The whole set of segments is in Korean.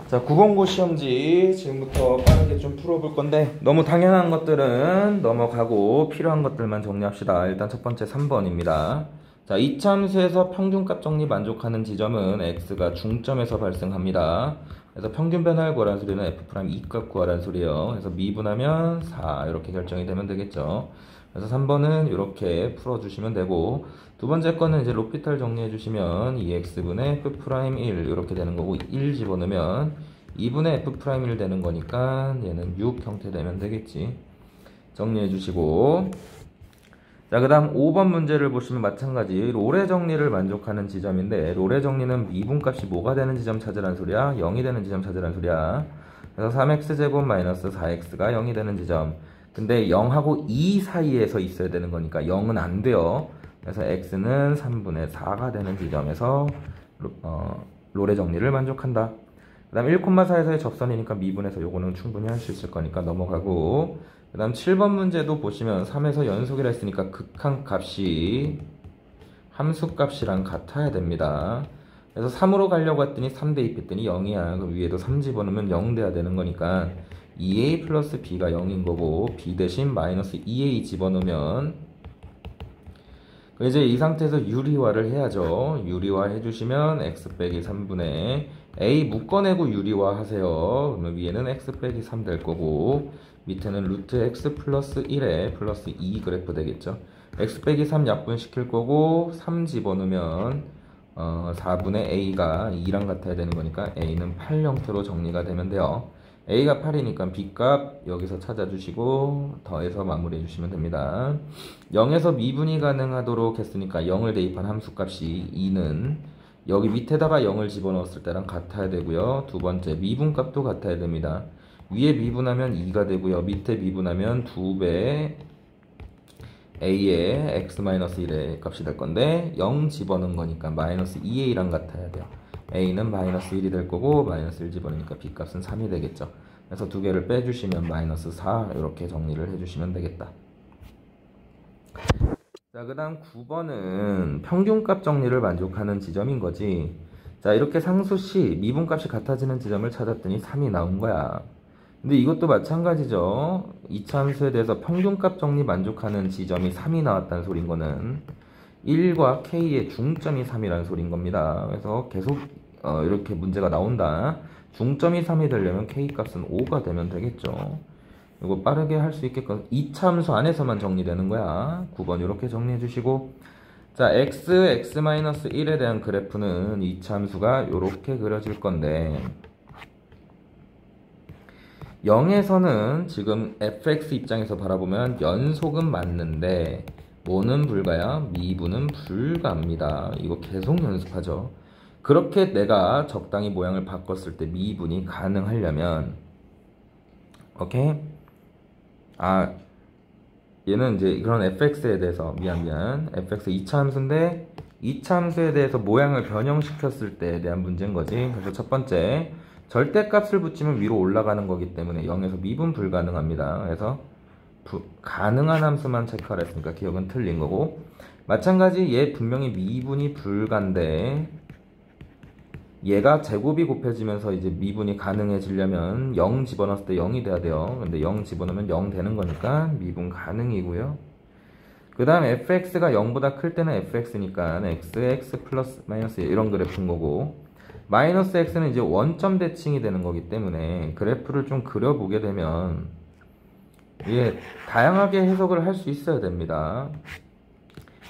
자, 국어고 시험지 지금부터 빠르게 좀 풀어볼 건데 너무 당연한 것들은 넘어가고 필요한 것들만 정리합시다. 일단 첫 번째 3번입니다. 자, 이차함수에서 평균값 정리 만족하는 지점은 x가 중점에서 발생합니다. 그래서 평균 변화를 구하라는 소리는 f'2값 구하라는 소리예요. 그래서 미분하면 4 이렇게 결정이 되면 되겠죠. 그래서 3번은 이렇게 풀어주시면 되고, 두 번째 거는 이제 로피탈 정리해 주시면 2x분의 f'1 이렇게 되는 거고, 1 집어넣으면 2분의 f'1 되는 거니까 얘는 6 형태 되면 되겠지. 정리해 주시고, 자, 그 다음 5번 문제를 보시면 마찬가지 롤의 정리를 만족하는 지점인데, 롤의 정리는 미분값이 뭐가 되는 지점 찾으라는 소리야? 0이 되는 지점 찾으라는 소리야. 그래서 3x제곱 마이너스 4x가 0이 되는 지점. 근데 0하고 2 사이에서 있어야 되는 거니까 0은 안 돼요. 그래서 x는 3분의 4가 되는 지점에서 롤의 정리를 만족한다. 그 다음 1,4에서의 접선이니까 미분해서 요거는 충분히 할 수 있을 거니까 넘어가고, 그 다음 7번 문제도 보시면 3에서 연속이라 했으니까 극한값이 함수값이랑 같아야 됩니다. 그래서 3으로 가려고 했더니 3 대입했더니 0이야. 그럼 위에도 3 집어넣으면 0 돼야 되는 거니까 2a 플러스 b가 0인 거고, b 대신 마이너스 2a 집어넣으면, 이제 이 상태에서 유리화를 해야죠. 유리화 해주시면 x 빼기 3분의 a 묶어내고 유리화 하세요. 그러면 위에는 x 빼기 3 될 거고, 밑에는 루트 x 플러스 1에 플러스 2 그래프 되겠죠. x 빼기 3 약분시킬 거고, 3 집어넣으면 4분의 a가 2랑 같아야 되는 거니까 a는 8 형태로 정리가 되면 돼요. a가 8이니까 b값 여기서 찾아주시고 더해서 마무리해 주시면 됩니다. 0에서 미분이 가능하도록 했으니까 0을 대입한 함수값이 2는 여기 밑에다가 0을 집어넣었을 때랑 같아야 되고요. 두 번째 미분값도 같아야 됩니다. 위에 미분하면 2가 되고요. 밑에 미분하면 2배 a의 x-1의 값이 될 건데 0 집어넣은 거니까 마이너스 2a랑 같아야 돼요. a는 마이너스 1이 될 거고, 마이너스 1 집어넣으니까 b값은 3이 되겠죠. 그래서 두 개를 빼주시면 마이너스 4 이렇게 정리를 해주시면 되겠다. 자, 그 다음 9번은 평균값 정리를 만족하는 지점인 거지. 자, 이렇게 상수시 미분값이 같아지는 지점을 찾았더니 3이 나온 거야. 근데 이것도 마찬가지죠. 이차함수에 대해서 평균값 정리 만족하는 지점이 3이 나왔다는 소린 거는 1과 k의 중점이 3이라는 소린 겁니다. 그래서 계속 이렇게 문제가 나온다. 중점이 3이 되려면 k값은 5가 되면 되겠죠. 이거 빠르게 할 수 있게끔 이차함수 안에서만 정리되는 거야. 9번 이렇게 정리해 주시고, 자, x-1에 대한 그래프는 이차함수가 이렇게 그려질 건데, 0에서는 지금 fx 입장에서 바라보면 연속은 맞는데 뭐는 불가야? 미분은 불가입니다. 이거 계속 연습하죠. 그렇게 내가 적당히 모양을 바꿨을 때 미분이 가능하려면, 오케이? 얘는 이제 그런 fx에 대해서 fx 2차 함수인데 2차 함수에 대해서 모양을 변형시켰을 때에 대한 문제인 거지. 그래서 첫 번째, 절대값을 붙이면 위로 올라가는 거기 때문에 0에서 미분 불가능합니다. 그래서 가능한 함수만 체크하라 했으니까 기억은 틀린 거고, 마찬가지 얘 분명히 미분이 불가인데 얘가 제곱이 곱해지면서 이제 미분이 가능해지려면 0 집어넣었을 때 0이 돼야 돼요. 근데 0 집어넣으면 0 되는 거니까 미분 가능이고요. 그 다음 fx가 0보다 클 때는 fx니까 x 플러스 마이너스 이런 그래프인 거고, 마이너스 x는 이제 원점 대칭이 되는 거기 때문에 그래프를 좀 그려보게 되면 이게 다양하게 해석을 할 수 있어야 됩니다.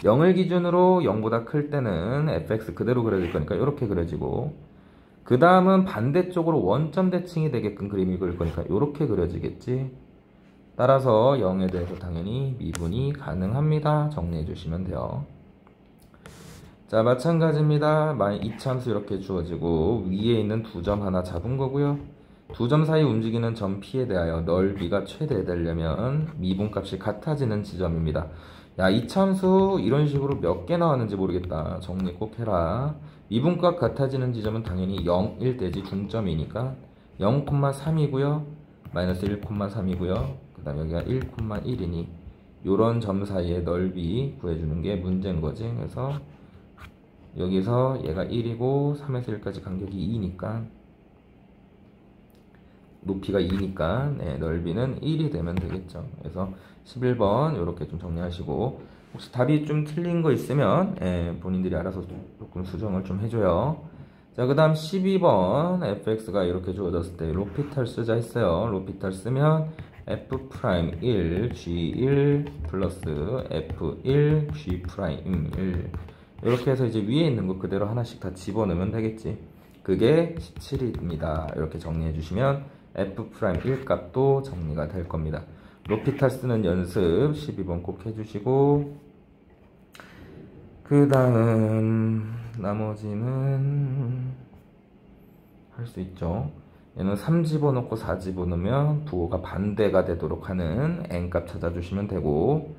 0을 기준으로 0보다 클 때는 fx 그대로 그려질 거니까 이렇게 그려지고, 그 다음은 반대쪽으로 원점 대칭이 되게끔 그림이 그릴 거니까 이렇게 그려지겠지. 따라서 0에 대해서 당연히 미분이 가능합니다. 정리해 주시면 돼요. 자, 마찬가지입니다. 이차함수 이렇게 주어지고 위에 있는 두 점 하나 잡은 거고요. 두 점 사이 움직이는 점 P에 대하여 넓이가 최대되려면 미분값이 같아지는 지점입니다. 야, 이차함수 이런 식으로 몇 개 나왔는지 모르겠다. 정리 꼭 해라. 미분값 같아지는 지점은 당연히 0, 1 대지 중점이니까 0,3이고요. 마이너스 1,3이고요. 그 다음 여기가 1,1이니 요런 점 사이의 넓이 구해주는 게 문제인 거지. 그래서 여기서 얘가 1이고 3에서 1까지 간격이 2니까 높이가 2니까 넓이는 1이 되면 되겠죠. 그래서 11번 이렇게 좀 정리하시고, 혹시 답이 좀 틀린 거 있으면 본인들이 알아서 조금 수정을 좀 해줘요. 자, 그 다음 12번 fx가 이렇게 주어졌을 때 로피탈 쓰자 했어요. 로피탈 쓰면 f'1 g1 플러스 f1 g'1 이렇게 해서 이제 위에 있는 거 그대로 하나씩 다 집어넣으면 되겠지. 그게 17입니다. 이렇게 정리해 주시면 f'1 값도 정리가 될 겁니다. 로피탈 쓰는 연습 12번 꼭 해주시고, 그 다음 나머지는 할 수 있죠. 얘는 3 집어넣고 4 집어넣으면 부호가 반대가 되도록 하는 n값 찾아주시면 되고,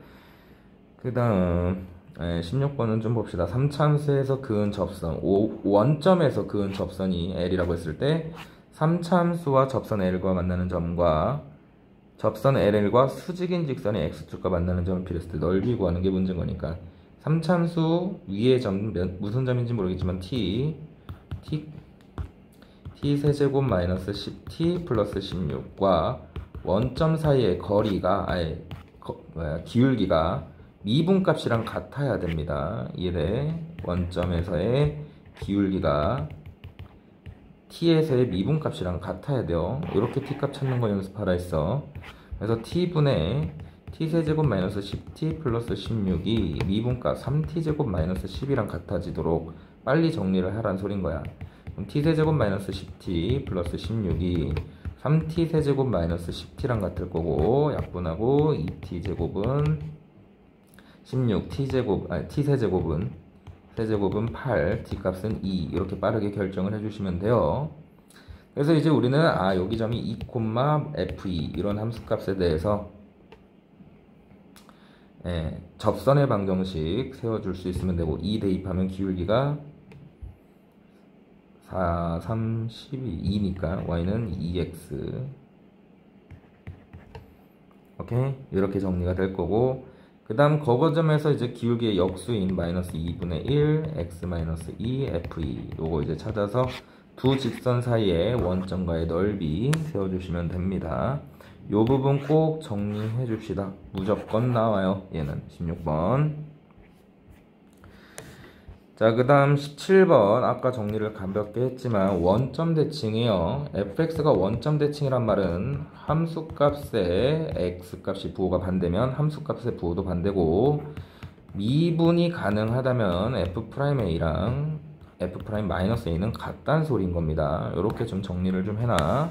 그 다음 16번은 좀 봅시다. 3차함수에서 그은 접선, 원점에서 그은 접선이 L이라고 했을 때 3차함수와 접선 L과 만나는 점과 접선 LL과 수직인 직선의 X축과 만나는 점을 필요했을 때 넓이 구하는 게 문제인 거니까, 3차함수 위의 점 무슨 점인지 모르겠지만 t 세제곱 마이너스 10t 플러스 16과 원점 사이의 거리가 기울기가 미분값이랑 같아야 됩니다. 이래 원점에서의 기울기가 t에서의 미분값이랑 같아야 돼요. 이렇게 t값 찾는 거 연습하라 했어. 그래서 t분의 t세제곱 마이너스 10t 플러스 16이 미분값 3t제곱 마이너스 10이랑 같아지도록 빨리 정리를 하란 소린 거야. 그럼 t세제곱 마이너스 10t 플러스 16이 3t세제곱 마이너스 10t랑 같을 거고, 약분하고 2t제곱은 16t제곱, t세제곱은 세제곱은 8, t값은 2 이렇게 빠르게 결정을 해주시면 돼요. 그래서 이제 우리는 여기 점이 2, f2 이런 함수값에 대해서 접선의 방정식 세워줄 수 있으면 되고, 2 대입하면 기울기가 4, 3, 12, 2니까 y는 2x. 오케이? 이렇게 정리가 될 거고, 그 다음 거거점에서 이제 기울기의 역수인 마이너스 2분의 1 x 마이너스 2 f2 요거 이제 찾아서 두 직선 사이의 원점과의 넓이 세워주시면 됩니다. 요 부분 꼭 정리해 줍시다. 무조건 나와요. 얘는 16번. 자, 그 다음 17번 아까 정리를 가볍게 했지만 원점 대칭이에요. fx가 원점 대칭이란 말은 함수값의 x값이 부호가 반대면 함수값의 부호도 반대고, 미분이 가능하다면 f'a랑 f'a는 같다는 소리인 겁니다. 이렇게 좀 정리를 좀 해놔.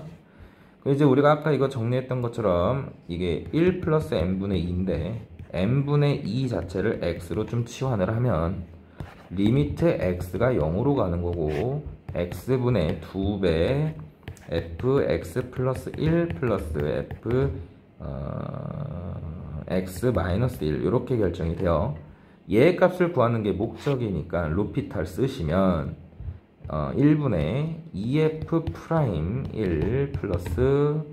이제 우리가 아까 이거 정리했던 것처럼 이게 1 플러스 n분의 2인데 n분의 2 자체를 x로 좀 치환을 하면 리미트 x가 0으로 가는 거고, x분의 2배 fx 플러스 1 플러스 f x 마이너스 1 이렇게 결정이 돼요. 얘 값을 구하는 게 목적이니까 로피탈 쓰시면 1분의 2f 프라임 1 플러스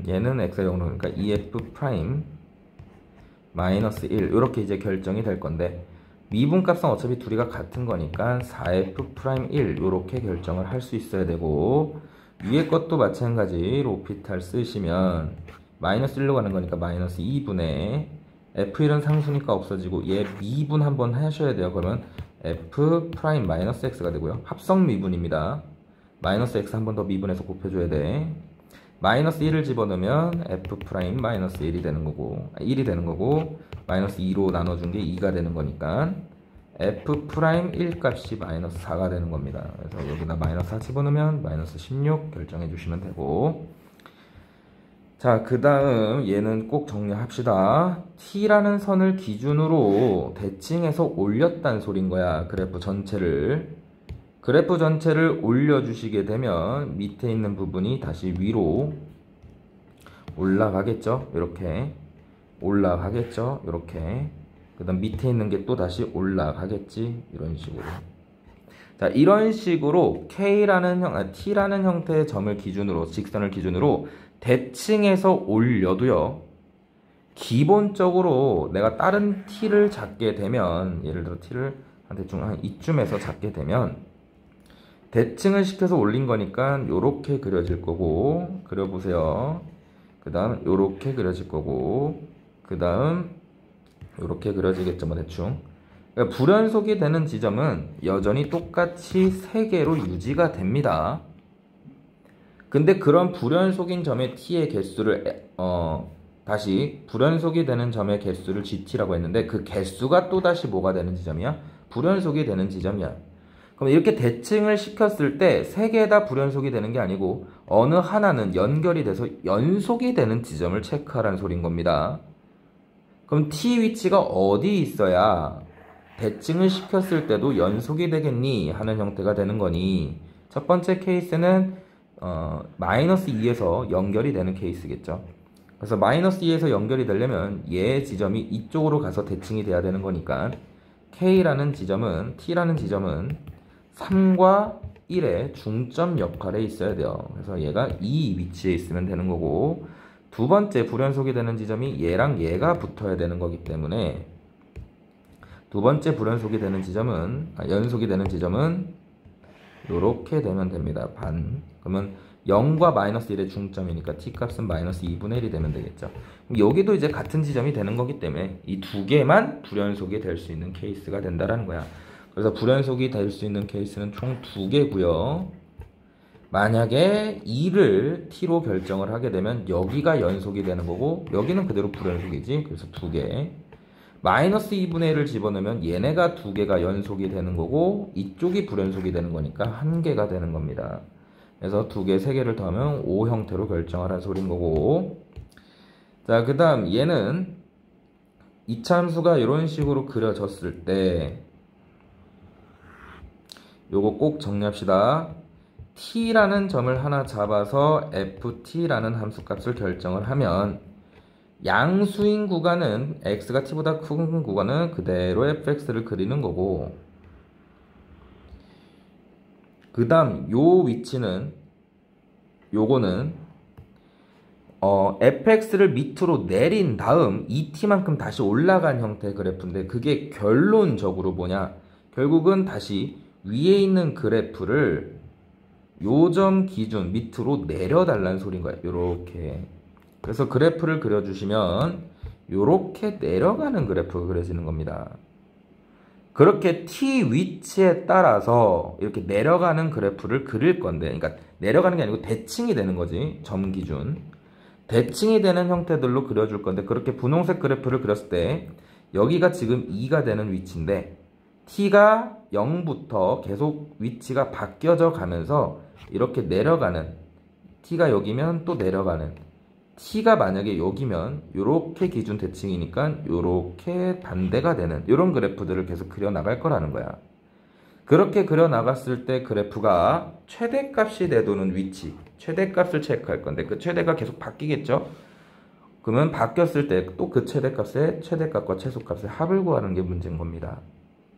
얘는 x가 0으로 그러니까 2f 프라임 마이너스 1 이렇게 이제 결정이 될 건데, 미분값은 어차피 둘이가 같은 거니까 4f 프라임 1 이렇게 결정을 할 수 있어야 되고, 위에 것도 마찬가지 로피탈 쓰시면 마이너스 1로 가는 거니까 마이너스 2분의 f1은 상수니까 없어지고 얘 미분 한번 하셔야 돼요. 그러면 f 프라임 마이너스 x가 되고요. 합성 미분입니다. 마이너스 x 한 번 더 미분해서 곱해줘야 돼. 마이너스 1을 집어넣으면 f 프라임 마이너스 1이 되는 거고, 1이 되는 거고, 마이너스 2로 나눠준 게 2가 되는 거니까 f 프라임 1 값이 마이너스 4가 되는 겁니다. 그래서 여기다 마이너스 4 집어넣으면 마이너스 16 결정해 주시면 되고, 자, 그 다음 얘는 꼭 정리합시다. t라는 선을 기준으로 대칭해서 올렸다는 소린 거야. 그래프 전체를 올려주시게 되면 밑에 있는 부분이 다시 위로 올라가겠죠. 이렇게 올라가겠죠. 이렇게. 그 다음 밑에 있는 게 또 다시 올라가겠지. 이런 식으로. 자, 이런 식으로 t라는 형태의 점을 기준으로, 직선을 기준으로 대칭해서 올려도요, 기본적으로 내가 다른 t를 잡게 되면, 예를 들어 t를 대충 한 이쯤에서 잡게 되면 대칭을 시켜서 올린 거니까 요렇게 그려질 거고, 그려보세요. 그 다음 요렇게 그려질 거고, 그 다음 요렇게 그려지겠죠, 뭐 대충. 그러니까 불연속이 되는 지점은 여전히 똑같이 3개로 유지가 됩니다. 근데 그런 불연속인 점의 t의 개수를 다시 불연속이 되는 점의 개수를 gt라고 했는데, 그 개수가 또다시 뭐가 되는 지점이야? 불연속이 되는 지점이야. 그럼 이렇게 대칭을 시켰을 때 3개 다 불연속이 되는 게 아니고 어느 하나는 연결이 돼서 연속이 되는 지점을 체크하라는 소린 겁니다. 그럼 t 위치가 어디 있어야 대칭을 시켰을 때도 연속이 되겠니? 하는 형태가 되는 거니, 첫 번째 케이스는 마이너스 2에서 연결이 되는 케이스겠죠. 그래서 마이너스 2에서 연결이 되려면 얘 지점이 이쪽으로 가서 대칭이 돼야 되는 거니까 K라는 지점은, T라는 지점은 3과 1의 중점 역할에 있어야 돼요. 그래서 얘가 이 위치에 있으면 되는 거고, 두 번째 불연속이 되는 지점이 얘랑 얘가 붙어야 되는 거기 때문에 두 번째 불연속이 되는 지점은, 연속이 되는 지점은 요렇게 되면 됩니다. 반. 그러면 0과 마이너스 1의 중점이니까 t값은 마이너스 2분의 1이 되면 되겠죠. 그럼 여기도 이제 같은 지점이 되는 거기 때문에 이 두 개만 불연속이 될 수 있는 케이스가 된다라는 거야. 그래서 불연속이 될 수 있는 케이스는 총 2개고요. 만약에 2를 t로 결정을 하게 되면 여기가 연속이 되는 거고 여기는 그대로 불연속이지. 그래서 2개. 마이너스 2분의 1을 집어넣으면 얘네가 2개가 연속이 되는 거고 이쪽이 불연속이 되는 거니까 1개가 되는 겁니다. 그래서 2개, 3개를 더하면 5 형태로 결정하라는 소린 거고, 자, 그 다음 얘는 이차함수가 이런 식으로 그려졌을 때 요거 꼭 정리합시다. t라는 점을 하나 잡아서 ft라는 함수값을 결정을 하면 양수인 구간은 x가 t보다 큰 구간은 그대로 fx를 그리는 거고, 그 다음 요 위치는 요거는 fx를 밑으로 내린 다음 2t만큼 다시 올라간 형태의 그래프인데, 그게 결론적으로 뭐냐, 결국은 다시 위에 있는 그래프를 요점 기준 밑으로 내려달라는 소린 거야. 요렇게. 그래서 그래프를 그려주시면 요렇게 내려가는 그래프가 그려지는 겁니다. 그렇게 t 위치에 따라서 이렇게 내려가는 그래프를 그릴 건데, 그러니까 내려가는 게 아니고 대칭이 되는 거지. 점 기준 대칭이 되는 형태들로 그려줄 건데, 그렇게 분홍색 그래프를 그렸을 때 여기가 지금 2가 되는 위치인데 t가 0부터 계속 위치가 바뀌어져 가면서 이렇게 내려가는, t가 여기면 또 내려가는, t가 만약에 여기면 요렇게 기준 대칭이니까 요렇게 반대가 되는 요런 그래프들을 계속 그려 나갈 거라는 거야. 그렇게 그려 나갔을 때 그래프가 최대값이 되도는 위치, 최대값을 체크할 건데 그 최대가 계속 바뀌겠죠. 그러면 바뀌었을 때 또 그 최대값의 최대값과 최소값의 합을 구하는 게 문제인 겁니다.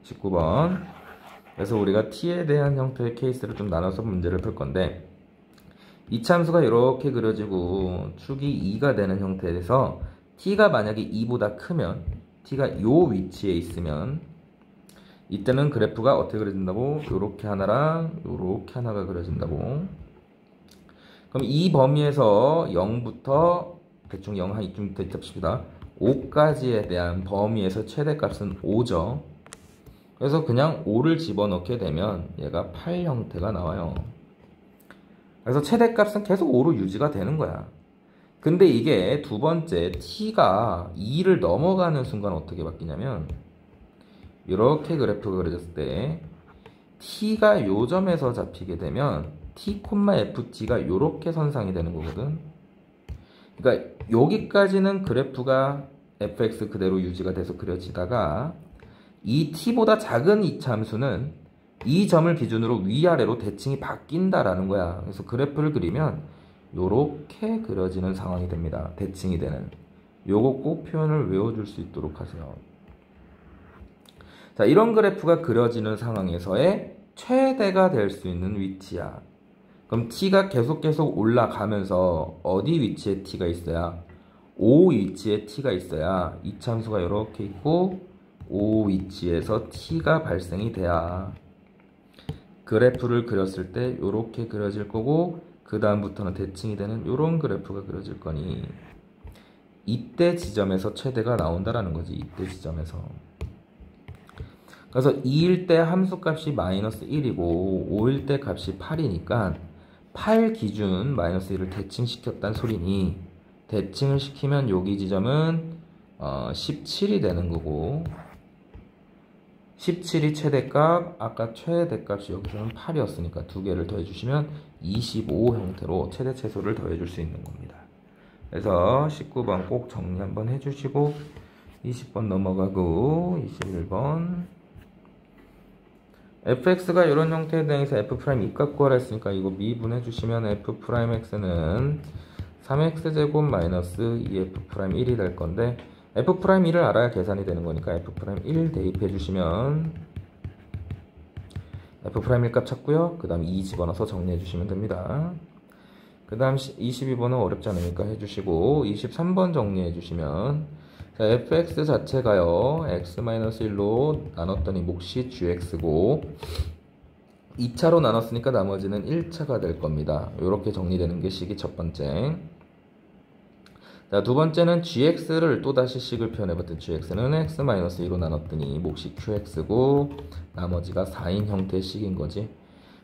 19번. 그래서 우리가 t에 대한 형태의 케이스를 좀 나눠서 문제를 풀 건데, 이차함수가 이렇게 그려지고 축이 2가 되는 형태에서 t가 만약에 2보다 크면, t가 요 위치에 있으면 이때는 그래프가 어떻게 그려진다고? 요렇게 하나랑 요렇게 하나가 그려진다고. 그럼 이 범위에서 0부터 대충 0 한 이쯤 대답시다. 5까지에 대한 범위에서 최대값은 5죠. 그래서 그냥 5를 집어넣게 되면 얘가 8 형태가 나와요. 그래서 최대값은 계속 5로 유지가 되는 거야. 근데 이게 두 번째 t가 2를 넘어가는 순간 어떻게 바뀌냐면, 이렇게 그래프가 그려졌을 때 t가 요 점에서 잡히게 되면 t, ft가 이렇게 선상이 되는 거거든. 그러니까 여기까지는 그래프가 fx 그대로 유지가 돼서 그려지다가 이 t보다 작은 이차함수는 이 점을 기준으로 위아래로 대칭이 바뀐다라는 거야. 그래서 그래프를 그리면 요렇게 그려지는 상황이 됩니다. 대칭이 되는. 요거 꼭 표현을 외워줄 수 있도록 하세요. 자, 이런 그래프가 그려지는 상황에서의 최대가 될 수 있는 위치야. 그럼 t가 계속 올라가면서 어디 위치에 t가 있어야? 5 위치에 t가 있어야 이차함수가 이렇게 있고 5 위치에서 t가 발생이 돼야 그래프를 그렸을 때 요렇게 그려질 거고 그 다음부터는 대칭이 되는 요런 그래프가 그려질 거니 이때 지점에서 최대가 나온다라는 거지. 이때 지점에서. 그래서 2일 때 함수값이 마이너스 1이고 5일 때 값이 8이니까 8 기준 마이너스 1을 대칭시켰단 소리니 대칭을 시키면 여기 지점은 17이 되는 거고 17이 최대값, 아까 최대값이 여기서는 8이었으니까 두 개를 더해주시면 25 형태로 최대 최소를 더해줄 수 있는 겁니다. 그래서 19번 꼭 정리 한번 해주시고 20번 넘어가고 21번 fx가 이런 형태에 대해서 f' 이값 구하라 했으니까 이거 미분해 주시면 f'x는 3x제곱 마이너스 2f'1이 될 건데 f'1을 알아야 계산이 되는 거니까 f'1 대입해 주시면 f'1 값 찾고요. 그 다음 2 집어넣어서 정리해 주시면 됩니다. 그 다음 22번은 어렵지 않으니까 해주시고 23번 정리해 주시면 자, fx 자체가요 x-1로 나눴더니 몫이 gx고 2차로 나눴으니까 나머지는 1차가 될 겁니다. 이렇게 정리되는 게 식이 첫 번째. 자, 두 번째는 gx를 또다시 식을 표현해봤더니 gx는 x-2로 나눴더니 몫이 qx고 나머지가 4인 형태의 식인 거지.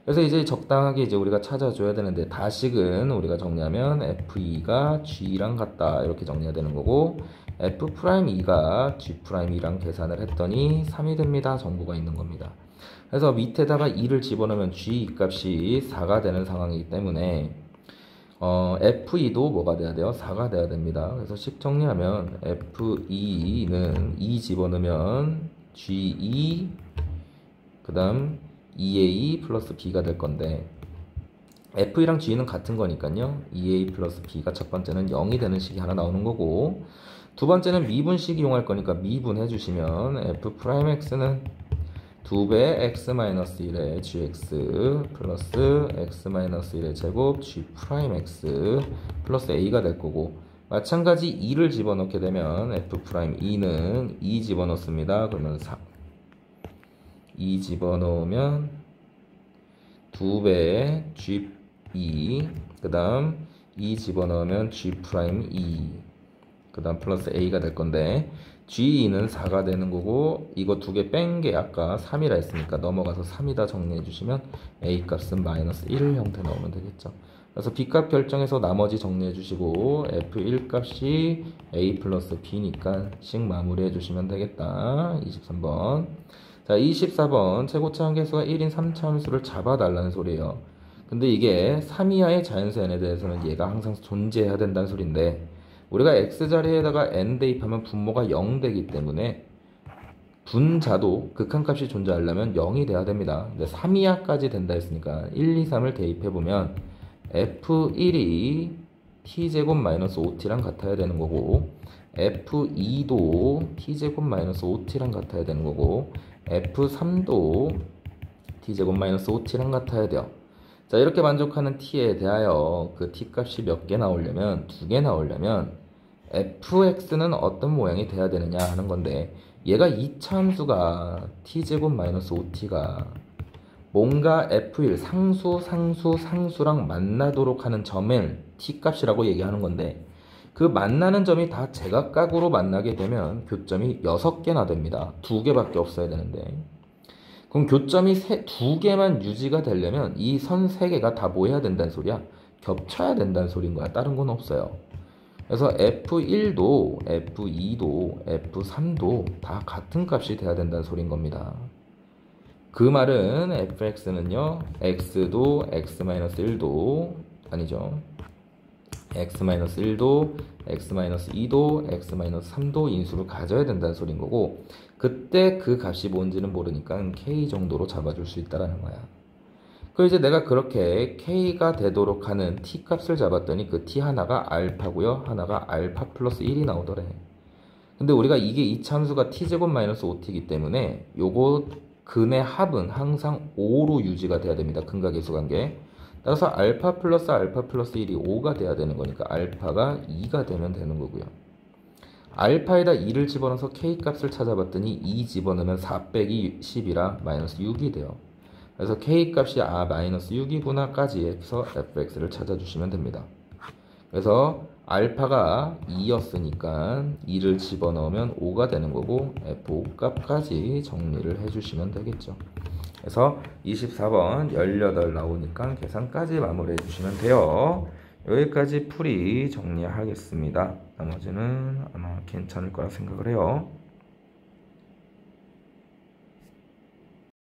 그래서 이제 적당하게 이제 우리가 찾아줘야 되는데 다식은 우리가 정리하면 f2가 g랑 같다 이렇게 정리해야 되는 거고 f'2가 g'2랑 계산을 했더니 3이 됩니다. 정보가 있는 겁니다. 그래서 밑에다가 2를 집어넣으면 g 값이 4가 되는 상황이기 때문에 f2도 뭐가 돼야 돼요? 4가 돼야 됩니다. 그래서 식 정리하면 f2는 2 집어넣으면 g2 그 다음 2a 플러스 b가 될 건데 f랑 g는 같은 거니까요. 2a 플러스 b가 첫 번째는 0이 되는 식이 하나 나오는 거고 두 번째는 미분식 이용할 거니까 미분해 주시면 f'x는 2배 x-1의 gx 플러스 x-1의 제곱 g'x 플러스 a가 될 거고 마찬가지 2를 집어넣게 되면 f'2는 2 집어넣습니다. 그러면 4 2 집어넣으면 2배 g2 그 다음 2 집어넣으면 g'2 그 다음 플러스 a가 될 건데 g2는 4가 되는 거고 이거 두 개 뺀 게 아까 3이라 했으니까 넘어가서 3이다 정리해 주시면 a 값은 마이너스 1 형태 나오면 되겠죠. 그래서 b 값 결정해서 나머지 정리해 주시고 f1 값이 a 플러스 b니까 식 마무리해 주시면 되겠다. 23번. 자, 24번 최고차 함계수가 1인 3차 함수를 잡아달라는 소리예요. 근데 이게 3 이하의 자연수 n에 대해서는 얘가 항상 존재해야 된다는 소리인데 우리가 x자리에다가 n 대입하면 분모가 0 되기 때문에 분자도 극한값이 존재하려면 0이 돼야 됩니다. 근데 3 이하까지 된다 했으니까 1, 2, 3을 대입해보면 f1이 t제곱 마이너스 5t랑 같아야 되는 거고 f2도 t제곱 마이너스 5t랑 같아야 되는 거고 f3도 t제곱 마이너스 5t랑 같아야 돼요. 자, 이렇게 만족하는 t에 대하여 그 t 값이 몇 개 나오려면 2개 나오려면 fx는 어떤 모양이 돼야 되느냐 하는 건데 얘가 2차 함수가 t제곱 마이너스 5t가 뭔가 f1 상수랑 만나도록 하는 점을 t 값이라고 얘기하는 건데 그 만나는 점이 다 제각각으로 만나게 되면 교점이 6개나 됩니다. 2개밖에 없어야 되는데 그럼 교점이 2개만 유지가 되려면 이 선 3개가 다 뭐 해야 된다는 소리야? 겹쳐야 된다는 소리인 거야. 다른 건 없어요. 그래서 f1도 f2도 f3도 다 같은 값이 돼야 된다는 소리인 겁니다. 그 말은 fx는요 x도 x-1도 아니죠 x-1도 x-2도 x-3도 인수를 가져야 된다는 소린 거고 그때 그 값이 뭔지는 모르니까 k 정도로 잡아줄 수 있다는 거야. 그 이제 내가 그렇게 k가 되도록 하는 t 값을 잡았더니 그 t 하나가 알파고요 하나가 알파 플러스 1이 나오더래. 근데 우리가 이게 이 참수가 t제곱 마이너스 5t이기 때문에 요거 근의 합은 항상 5로 유지가 돼야 됩니다. 근각계수 관계. 따라서 알파 플러스 1이 5가 돼야 되는 거니까 알파가 2가 되면 되는 거고요. 알파에다 2를 집어넣어서 k 값을 찾아봤더니 2 집어넣으면 4 빼기 10이라 마이너스 6이 돼요. 그래서 K값이 마이너스 6이구나 까지 해서 fx를 찾아주시면 됩니다. 그래서 알파가 2였으니까 2를 집어넣으면 5가 되는 거고 f5 값까지 정리를 해주시면 되겠죠. 그래서 24번 18 나오니까 계산까지 마무리해 주시면 돼요. 여기까지 풀이 정리하겠습니다. 나머지는 아마 괜찮을 거라 생각을 해요.